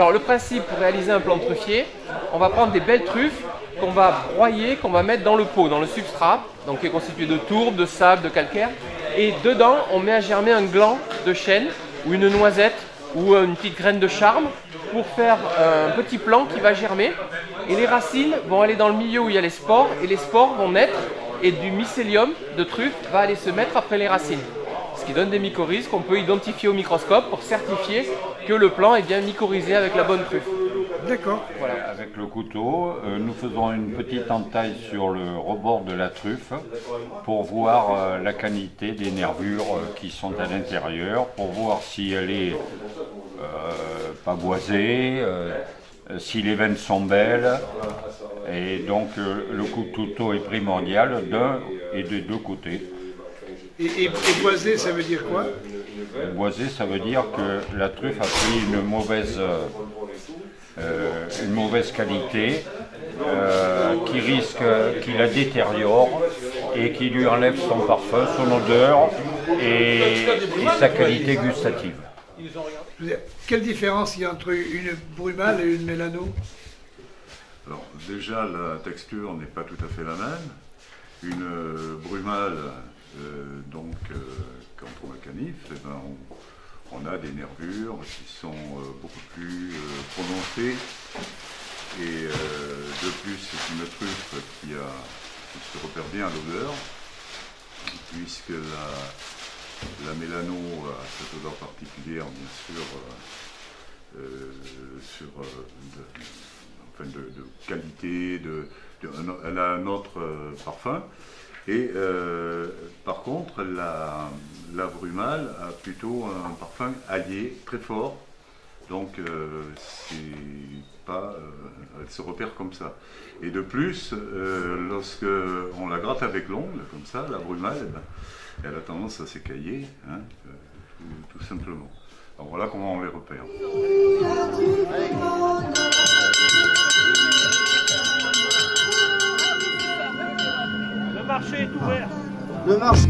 Alors le principe pour réaliser un plant truffier, on va prendre des belles truffes qu'on va broyer, qu'on va mettre dans le pot, dans le substrat, donc qui est constitué de tourbe, de sable, de calcaire. Et dedans, on met à germer un gland de chêne ou une noisette ou une petite graine de charme pour faire un petit plant qui va germer. Et les racines vont aller dans le milieu où il y a les spores et les spores vont naître et du mycélium de truffe va aller se mettre après les racines. Ce qui donne des mycorhizes qu'on peut identifier au microscope pour certifier que le plant est bien mycorhizé avec la bonne truffe. D'accord. Voilà. Avec le couteau, nous faisons une petite entaille sur le rebord de la truffe pour voir la qualité des nervures qui sont à l'intérieur, pour voir si elle est pas boisée, si les veines sont belles. Et donc le couteau est primordial d'un et des deux côtés. Et boisé, ça veut dire quoi? Boisé, ça veut dire que la truffe a pris une mauvaise qualité qui la détériore et qui lui enlève son parfum, son odeur et sa qualité gustative. Quelle différence il y a entre une brumale et une mélano? Alors déjà la texture n'est pas tout à fait la même. Une brumale, quand on la canifle, eh ben, on a des nervures qui sont beaucoup plus prononcées et de plus c'est une truffe qui se repère bien à l'odeur, puisque la mélano a cette odeur particulière bien sûr de qualité, elle a un autre parfum. Et par contre, la brumale a plutôt un parfum aillé très fort, donc elle se repère comme ça. Et de plus, lorsque on la gratte avec l'ongle, comme ça, la brumale, eh ben, elle a tendance à s'écailler, hein, tout simplement. Alors voilà comment on les repère. Le marché est ouvert. Le marché.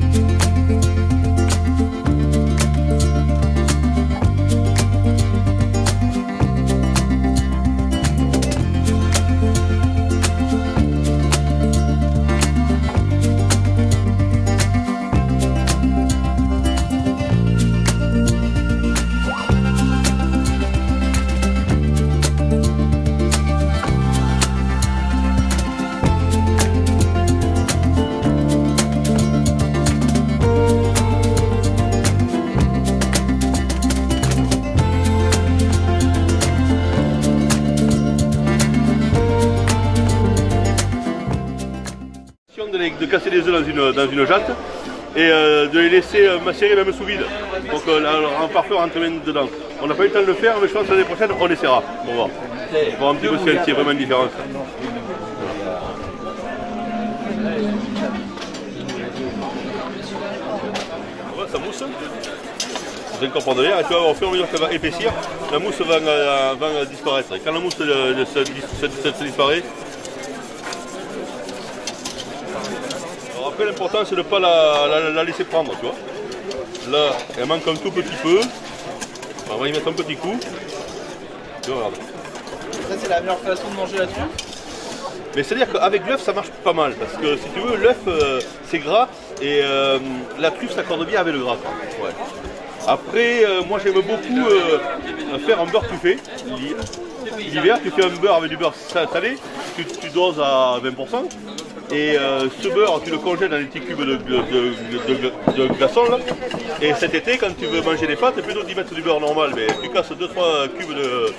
De casser les œufs dans une jatte et de les laisser macérer même sous vide. Donc un parfum rentre bien dedans. On n'a pas eu le temps de le faire, mais je pense que l'année prochaine on essaiera. On va voir. On va voir un petit peu s'il y a vraiment une différence. Voilà, ça mousse. Vous allez comprendre derrière, et tu vas voir, au fur et à mesure qu'elle va épaissir, la mousse va disparaître. Et quand la mousse se disparaît, après, l'important c'est de ne pas la laisser prendre, tu vois. Là, elle manque un tout petit peu. On va y mettre un petit coup. Tu vois, regarde. Ça, c'est la meilleure façon de manger la truffe. Mais c'est-à-dire qu'avec l'œuf, ça marche pas mal. Parce que si tu veux, l'œuf, c'est gras et la truffe s'accorde bien avec le gras. Ouais. Après, moi j'aime beaucoup faire un beurre truffé. L'hiver, tu fais un beurre avec du beurre salé, tu doses à 20%. Et ce beurre, tu le congèles dans les petits cubes de glaçons là. Et cet été, quand tu veux manger des pâtes, plutôt d'y mettre du beurre normal, mais tu casses 2-3 cubes de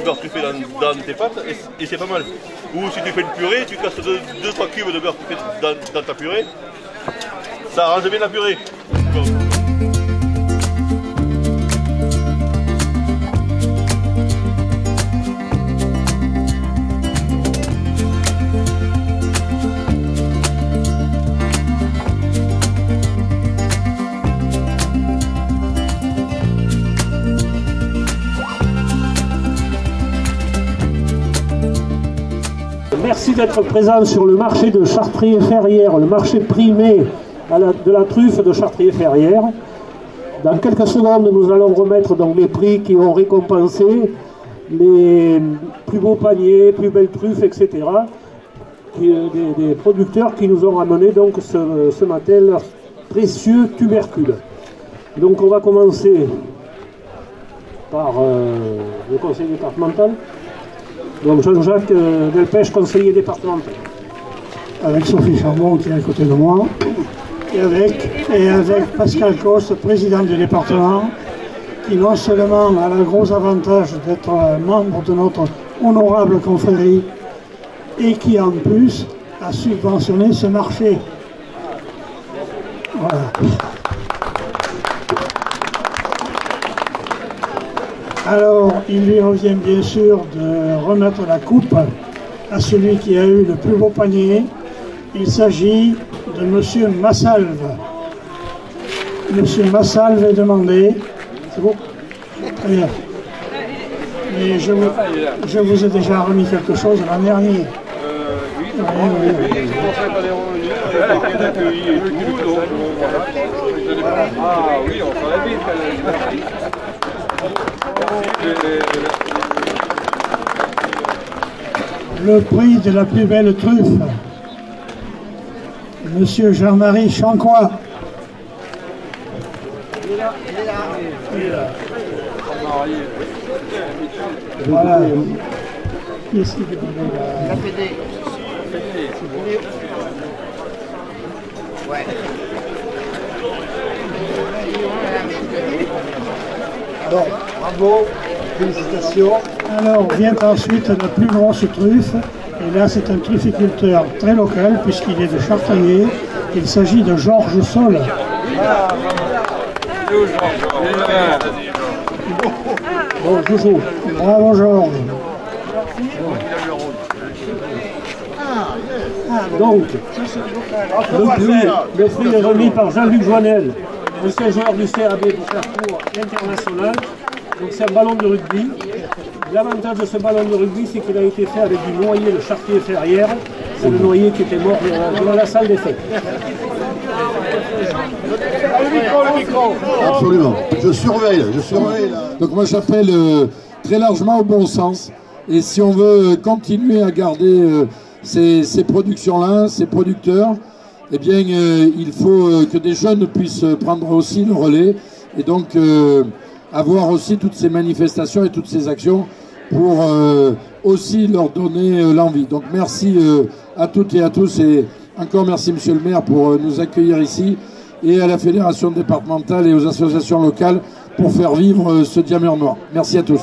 beurre truffé dans tes pâtes et c'est pas mal. Ou si tu fais une purée, tu casses 2-3 cubes de beurre truffé dans ta purée. Ça arrange bien la purée. Merci d'être présent sur le marché de Chartrier-Ferrières, le marché primé de la truffe de Chartrier-Ferrières. Dans quelques secondes, nous allons remettre donc les prix qui ont récompensé les plus beaux paniers, plus belles truffes, etc. Des producteurs qui nous ont ramené donc ce matin leur précieux tubercule. Donc on va commencer par le conseil départemental. Donc Jean-Jacques Delpech, conseiller départemental. Avec Sophie Charbon qui est à côté de moi, et avec Pascal Coste, président du département, qui non seulement a le gros avantage d'être membre de notre honorable confrérie, et qui en plus a subventionné ce marché. Voilà. Alors, il lui revient bien sûr de remettre la coupe à celui qui a eu le plus beau panier. Il s'agit de Monsieur Massalve. Monsieur Massalve est demandé. C'est bon? Très bien. Et je vous ai déjà remis quelque chose l'an dernier. Oui, c'est pour ça qu'on est revenu. Elle a été accueillie et tout, donc voilà. Ah oui, on s'en la bite. Le prix de la plus belle truffe, Monsieur Jean-Marie Chancois. Voilà. Qui est-ce qui est la PD. Ouais. Bon, bravo, félicitations. Alors vient ensuite la plus grosse truffe, et là c'est un trufficulteur très local puisqu'il est de Chartagnier. Il s'agit de Georges Sol. Bon, Joujou. Bravo Georges. Donc, le fruit est remis par Jean-Luc Joannel, ancien joueur du CAB pour Carrefour international. Donc c'est un ballon de rugby. L'avantage de ce ballon de rugby, c'est qu'il a été fait avec du noyer de Chartier-Ferrières. C'est le noyer qui était mort dans la salle des fêtes. Absolument. Je surveille là. Donc moi j'appelle très largement au bon sens. Et si on veut continuer à garder ces productions-là, ces producteurs, eh bien il faut que des jeunes puissent prendre aussi le relais. Et donc avoir aussi toutes ces manifestations et toutes ces actions pour aussi leur donner l'envie. Donc merci à toutes et à tous et encore merci Monsieur le maire pour nous accueillir ici et à la fédération départementale et aux associations locales pour faire vivre ce Diamant Noir. Merci à tous.